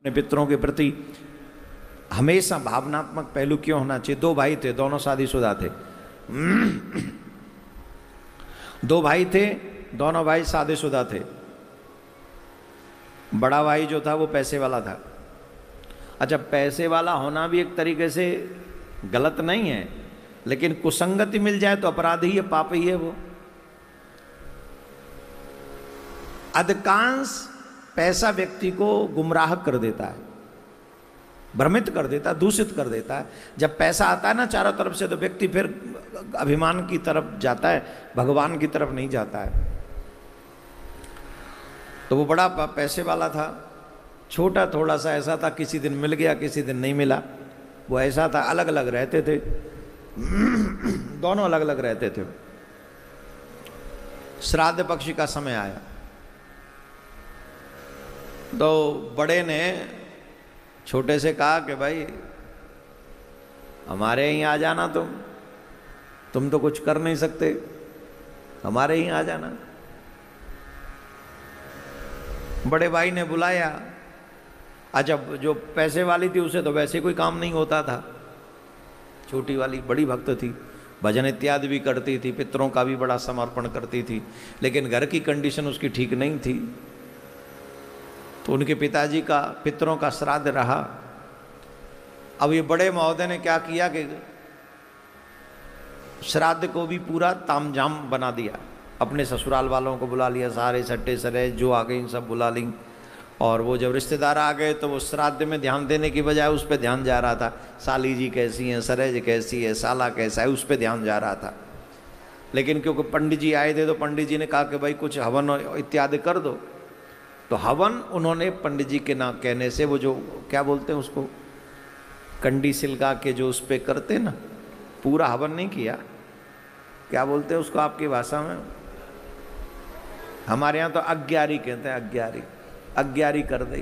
अपने पितरों के प्रति हमेशा भावनात्मक पहलू क्यों होना चाहिए। दो भाई थे, दोनों शादीशुदा थे। दो भाई थे, दोनों भाई शादीशुदा थे। बड़ा भाई जो था वो पैसे वाला था। अच्छा, पैसे वाला होना भी एक तरीके से गलत नहीं है, लेकिन कुसंगति मिल जाए तो अपराध ही है, पाप ही है वो। अधिकांश पैसा व्यक्ति को गुमराह कर देता है, भ्रमित कर देता है, दूषित कर देता है। जब पैसा आता है ना चारों तरफ से, तो व्यक्ति फिर अभिमान की तरफ जाता है, भगवान की तरफ नहीं जाता है। तो वो बड़ा पैसे वाला था, छोटा थोड़ा सा ऐसा था, किसी दिन मिल गया किसी दिन नहीं मिला। वो ऐसा था, अलग अलग रहते थे, दोनों अलग अलग रहते थे। श्राद्ध पक्ष का समय आया तो बड़े ने छोटे से कहा कि भाई हमारे यहीं आ जाना, तुम तो कुछ कर नहीं सकते, हमारे यहीं आ जाना। बड़े भाई ने बुलाया। अच्छा, जो पैसे वाली थी उसे तो वैसे कोई काम नहीं होता था। छोटी वाली बड़ी भक्त थी, भजन इत्यादि भी करती थी, पितरों का भी बड़ा समर्पण करती थी, लेकिन घर की कंडीशन उसकी ठीक नहीं थी। तो उनके पिताजी का पितरों का श्राद्ध रहा। अब ये बड़े महोदय ने क्या किया कि श्राद्ध को भी पूरा तामझाम बना दिया। अपने ससुराल वालों को बुला लिया, सारे सट्टे सरे जो आ गई सब बुला ली। और वो जब रिश्तेदार आ गए तो वो श्राद्ध में ध्यान देने की बजाय उस पर ध्यान जा रहा था। साली जी कैसी हैं, सरेज कैसी है, साला कैसा है, उस पर ध्यान जा रहा था। लेकिन क्योंकि पंडित जी आए थे तो पंडित जी ने कहा कि भाई कुछ हवन इत्यादि कर दो। तो हवन उन्होंने पंडित जी के ना कहने से, वो जो क्या बोलते हैं उसको, कंडी सिलका के जो उस पर करते ना, पूरा हवन नहीं किया। क्या बोलते हैं उसको आपकी भाषा में? हमारे यहाँ तो अग्यारी कहते हैं, अग्यारी, अग्यारी कर दी।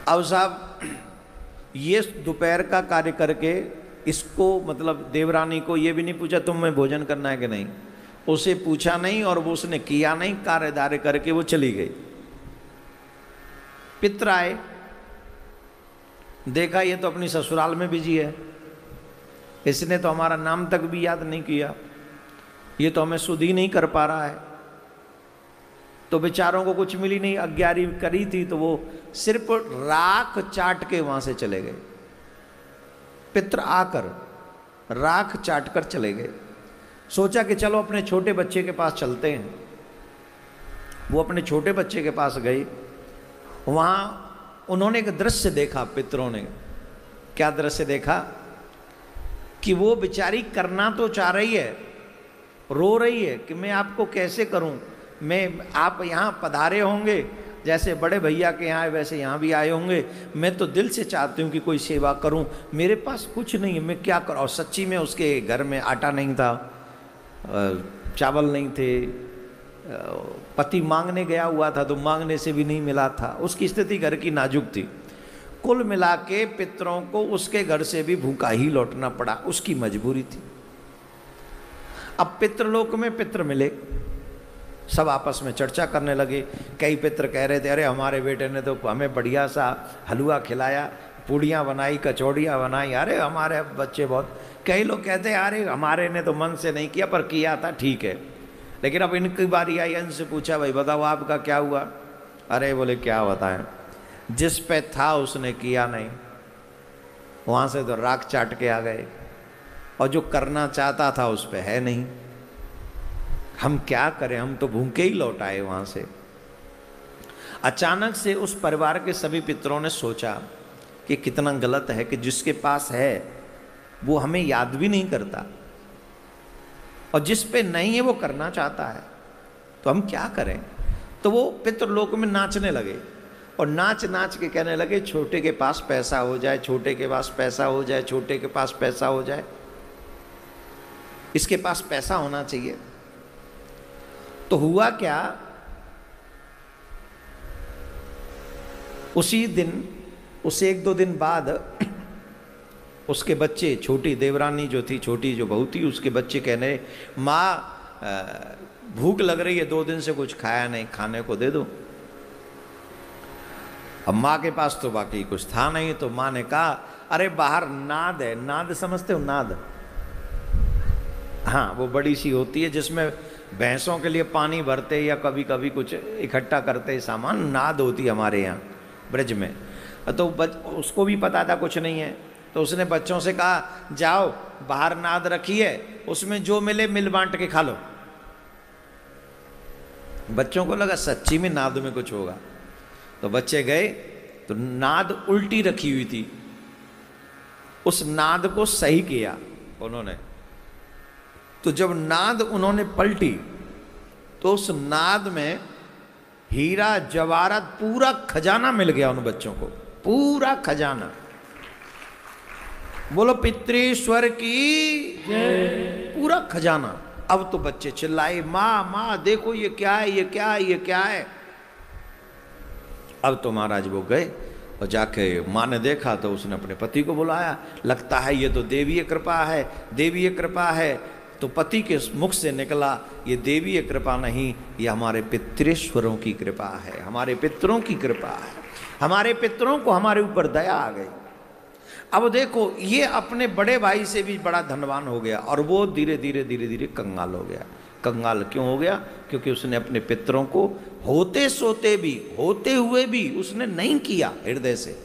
अब साहब ये दोपहर का कार्य करके इसको, मतलब देवरानी को ये भी नहीं पूछा तुम्हें भोजन करना है कि नहीं, उसे पूछा नहीं और वो उसने किया नहीं, कार्यदार्य करके वो चली गई। पितर आए, देखा ये तो अपनी ससुराल में बिजी है, इसने तो हमारा नाम तक भी याद नहीं किया, ये तो हमें सुध ही नहीं कर पा रहा है। तो बेचारों को कुछ मिली नहीं, अग्यारी करी थी तो वो सिर्फ राख चाट के वहां से चले गए। पितर आकर राख चाट कर चले गए। सोचा कि चलो अपने छोटे बच्चे के पास चलते हैं। वो अपने छोटे बच्चे के पास गए। वहां उन्होंने एक दृश्य देखा, पितरों ने। क्या दृश्य देखा कि वो बेचारी करना तो चाह रही है, रो रही है कि मैं आपको कैसे करूं, मैं, आप यहाँ पधारे होंगे जैसे बड़े भैया के यहाँ वैसे यहाँ भी आए होंगे, मैं तो दिल से चाहती हूँ कि कोई सेवा करूँ, मेरे पास कुछ नहीं है, मैं क्या करूँ। और सच्ची में उसके घर में आटा नहीं था, चावल नहीं थे, पति मांगने गया हुआ था तो मांगने से भी नहीं मिला था, उसकी स्थिति घर की नाजुक थी। कुल मिला के पितरों को उसके घर से भी भूखा ही लौटना पड़ा, उसकी मजबूरी थी। अब पितृलोक में पितर मिले, सब आपस में चर्चा करने लगे। कई पितर कह रहे थे अरे हमारे बेटे ने तो हमें बढ़िया सा हलवा खिलाया, पूड़ियाँ बनाई, कचौड़ियाँ बनाई, अरे हमारे बच्चे बहुत। कई लोग कहते हैं अरे हमारे ने तो मन से नहीं किया पर किया था, ठीक है। लेकिन अब इनकी बारी आई, इनसे पूछा भाई बताओ आपका क्या हुआ। अरे बोले क्या बताएं, जिस पे था उसने किया नहीं, वहाँ से तो राख चाट के आ गए, और जो करना चाहता था उस पे है नहीं। हम क्या करें, हम तो भूखे ही लौट आए वहाँ से। अचानक से उस परिवार के सभी पितरों ने सोचा कि कितना गलत है कि जिसके पास है वो हमें याद भी नहीं करता, और जिस पे नहीं है वो करना चाहता है, तो हम क्या करें। तो वो पितृलोक में नाचने लगे और नाच नाच के कहने लगे छोटे के पास पैसा हो जाए, छोटे के पास पैसा हो जाए, छोटे के पास पैसा हो जाए, इसके पास पैसा होना चाहिए। तो हुआ क्या, उसी दिन, उसे एक दो दिन बाद उसके बच्चे, छोटी देवरानी जो थी, छोटी जो बहू थी, उसके बच्चे कहने माँ भूख लग रही है, 2 दिन से कुछ खाया नहीं, खाने को दे दो। अब माँ के पास तो बाकी कुछ था नहीं, तो माँ ने कहा अरे बाहर नाद है, नाद समझते हो नाद? हाँ, वो बड़ी सी होती है जिसमें भैंसों के लिए पानी भरते या कभी कभी कुछ इकट्ठा करते सामान, नाद होती है हमारे यहाँ ब्रज में। तो उसको भी पता था कुछ नहीं है, तो उसने बच्चों से कहा जाओ बाहर नाद रखी है, उसमें जो मिले मिल बांट के खा लो। बच्चों को लगा सच्ची में नाद में कुछ होगा, तो बच्चे गए तो नाद उल्टी रखी हुई थी। उस नाद को सही किया उन्होंने, तो जब नाद उन्होंने पलटी तो उस नाद में हीरा जवाहरात पूरा खजाना मिल गया उन बच्चों को, पूरा खजाना। बोलो पितृश्वर की जय। पूरा खजाना। अब तो बच्चे चिल्लाए माँ माँ देखो ये क्या है, ये क्या है, ये क्या है। अब तो महाराज वो गए और जाके माँ ने देखा तो उसने अपने पति को बुलाया, लगता है ये तो देवीय कृपा है, देवीय कृपा है। तो पति के मुख से निकला ये देवीय कृपा नहीं, ये हमारे पितृश्वरों की कृपा है, हमारे पितरों की कृपा है, हमारे पितरों को हमारे ऊपर दया आ गई। अब देखो ये अपने बड़े भाई से भी बड़ा धनवान हो गया और वो धीरे धीरे धीरे धीरे कंगाल हो गया। कंगाल क्यों हो गया? क्योंकि उसने अपने पितरों को होते सोते भी, होते हुए भी उसने नहीं किया हृदय से।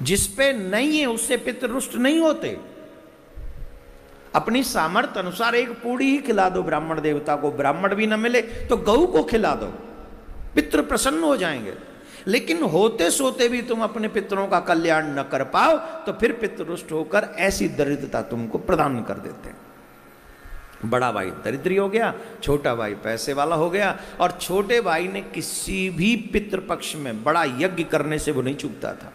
जिस पे नहीं है उससे पितर रुष्ट नहीं होते। अपनी सामर्थ्य अनुसार एक पूड़ी ही खिला दो ब्राह्मण देवता को, ब्राह्मण भी न मिले तो गऊ को खिला दो, पितृ प्रसन्न हो जाएंगे। लेकिन होते सोते भी तुम अपने पितरों का कल्याण न कर पाओ तो फिर पितृ रुष्ट होकर ऐसी दरिद्रता तुमको प्रदान कर देते हैं। बड़ा भाई दरिद्री हो गया, छोटा भाई पैसे वाला हो गया, और छोटे भाई ने किसी भी पितृपक्ष में बड़ा यज्ञ करने से वो नहीं चूकता था।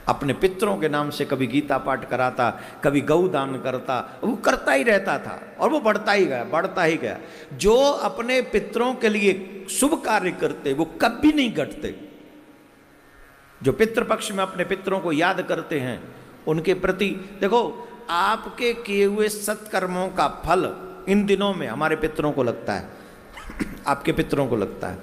अपने पितरों के नाम से कभी गीता पाठ कराता, कभी गौ दान करता, वो करता ही रहता था और वो बढ़ता ही गया, बढ़ता ही गया। जो अपने पितरों के लिए शुभ कार्य करते वो कभी नहीं घटते। जो पितृपक्ष में अपने पितरों को याद करते हैं उनके प्रति देखो, आपके किए हुए सत्कर्मों का फल इन दिनों में हमारे पितरों को लगता है, आपके पितरों को लगता है।